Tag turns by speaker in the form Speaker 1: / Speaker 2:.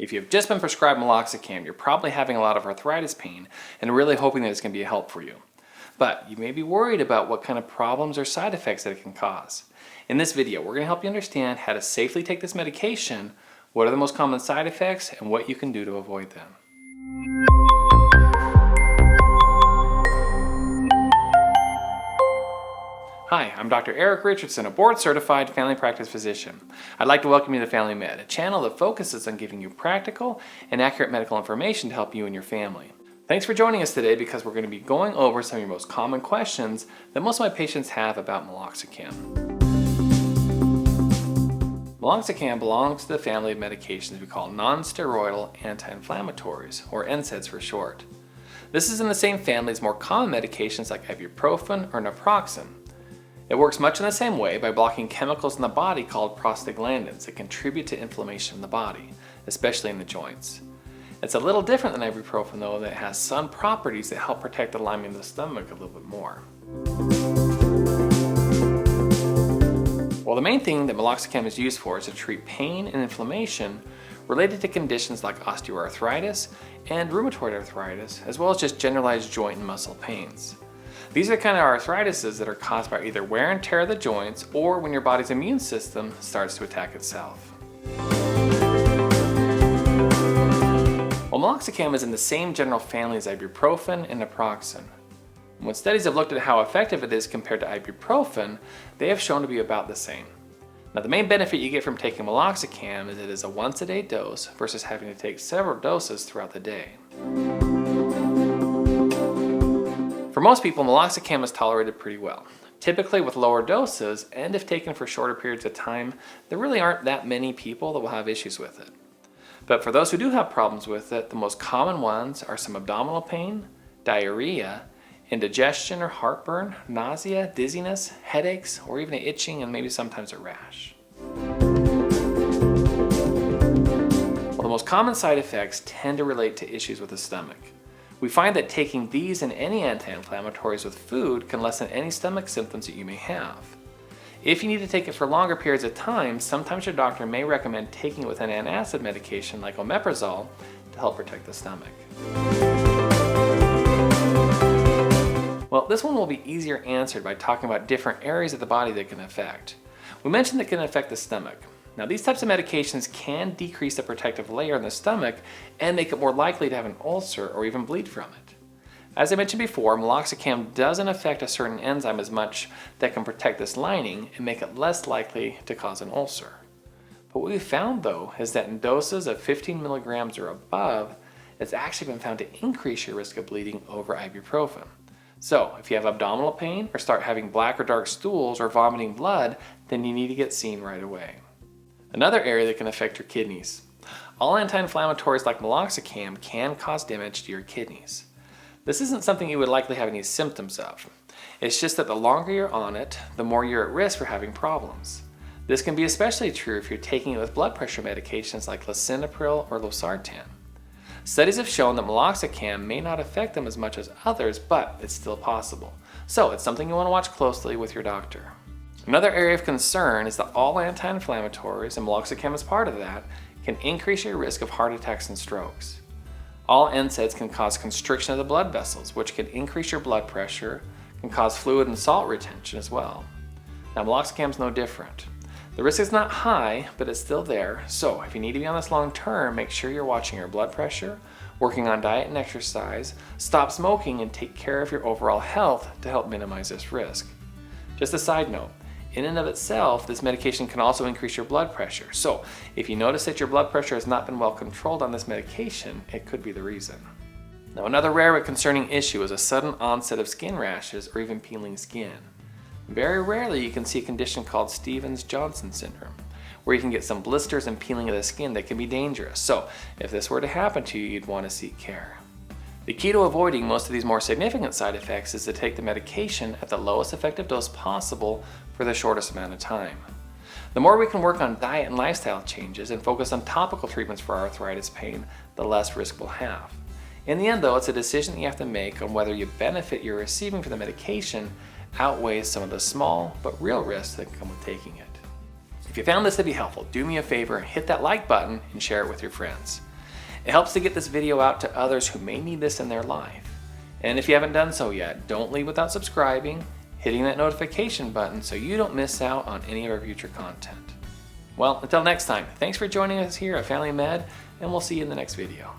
Speaker 1: If you've just been prescribed meloxicam, you're probably having a lot of arthritis pain and really hoping that it's going to be a help for you. But you may be worried about what kind of problems or side effects that it can cause. In this video, we're going to help you understand how to safely take this medication, what are the most common side effects, and what you can do to avoid them. Hi, I'm Dr. Eric Richardson, a board-certified family practice physician. I'd like to welcome you to Family Med, a channel that focuses on giving you practical and accurate medical information to help you and your family. Thanks for joining us today because we're going to be going over some of your most common questions that most of my patients have about meloxicam. Meloxicam belongs to the family of medications we call non-steroidal anti-inflammatories, or NSAIDs for short. This is in the same family as more common medications like ibuprofen or naproxen. It works much in the same way by blocking chemicals in the body called prostaglandins that contribute to inflammation in the body, especially in the joints. It's a little different than ibuprofen though, that it has some properties that help protect the lining of the stomach a little bit more. Well, the main thing that meloxicam is used for is to treat pain and inflammation related to conditions like osteoarthritis and rheumatoid arthritis, as well as just generalized joint and muscle pains. These are the kind of arthritises that are caused by either wear and tear of the joints or when your body's immune system starts to attack itself. Well, meloxicam is in the same general family as ibuprofen and naproxen. When studies have looked at how effective it is compared to ibuprofen, they have shown to be about the same. Now, the main benefit you get from taking meloxicam is it is a once-a-day dose versus having to take several doses throughout the day. For most people, meloxicam is tolerated pretty well. Typically with lower doses, and if taken for shorter periods of time, there really aren't that many people that will have issues with it. But for those who do have problems with it, the most common ones are some abdominal pain, diarrhea, indigestion or heartburn, nausea, dizziness, headaches, or even itching and maybe sometimes a rash. Well, the most common side effects tend to relate to issues with the stomach. We find that taking these and any anti-inflammatories with food can lessen any stomach symptoms that you may have. If you need to take it for longer periods of time, sometimes your doctor may recommend taking it with an antacid medication like omeprazole to help protect the stomach. Well, this one will be easier answered by talking about different areas of the body that can affect. We mentioned that it can affect the stomach. Now, these types of medications can decrease the protective layer in the stomach and make it more likely to have an ulcer or even bleed from it. As I mentioned before, meloxicam doesn't affect a certain enzyme as much that can protect this lining and make it less likely to cause an ulcer. But what we found though is that in doses of 15 milligrams or above, it's actually been found to increase your risk of bleeding over ibuprofen. So if you have abdominal pain or start having black or dark stools or vomiting blood, then you need to get seen right away. Another area that can affect your kidneys. All anti-inflammatories like meloxicam can cause damage to your kidneys. This isn't something you would likely have any symptoms of. It's just that the longer you're on it, the more you're at risk for having problems. This can be especially true if you're taking it with blood pressure medications like lisinopril or losartan. Studies have shown that meloxicam may not affect them as much as others, but it's still possible. So it's something you want to watch closely with your doctor. Another area of concern is that all anti-inflammatories, and meloxicam is part of that, can increase your risk of heart attacks and strokes. All NSAIDs can cause constriction of the blood vessels, which can increase your blood pressure, can cause fluid and salt retention as well. Now, meloxicam is no different. The risk is not high, but it's still there, so if you need to be on this long term, make sure you're watching your blood pressure, working on diet and exercise, stop smoking, and take care of your overall health to help minimize this risk. Just a side note, in and of itself, this medication can also increase your blood pressure. So if you notice that your blood pressure has not been well controlled on this medication, it could be the reason. Now, another rare but concerning issue is a sudden onset of skin rashes or even peeling skin. Very rarely you can see a condition called Stevens-Johnson syndrome, where you can get some blisters and peeling of the skin that can be dangerous. So if this were to happen to you, you'd want to seek care. The key to avoiding most of these more significant side effects is to take the medication at the lowest effective dose possible for the shortest amount of time. The more we can work on diet and lifestyle changes and focus on topical treatments for arthritis pain, the less risk we'll have. In the end though, it's a decision that you have to make on whether the benefit you're receiving from the medication outweighs some of the small but real risks that come with taking it. If you found this to be helpful, do me a favor, hit that like button and share it with your friends. It helps to get this video out to others who may need this in their life. And if you haven't done so yet, don't leave without subscribing, hitting that notification button so you don't miss out on any of our future content. Well, until next time, thanks for joining us here at Family Med, and we'll see you in the next video.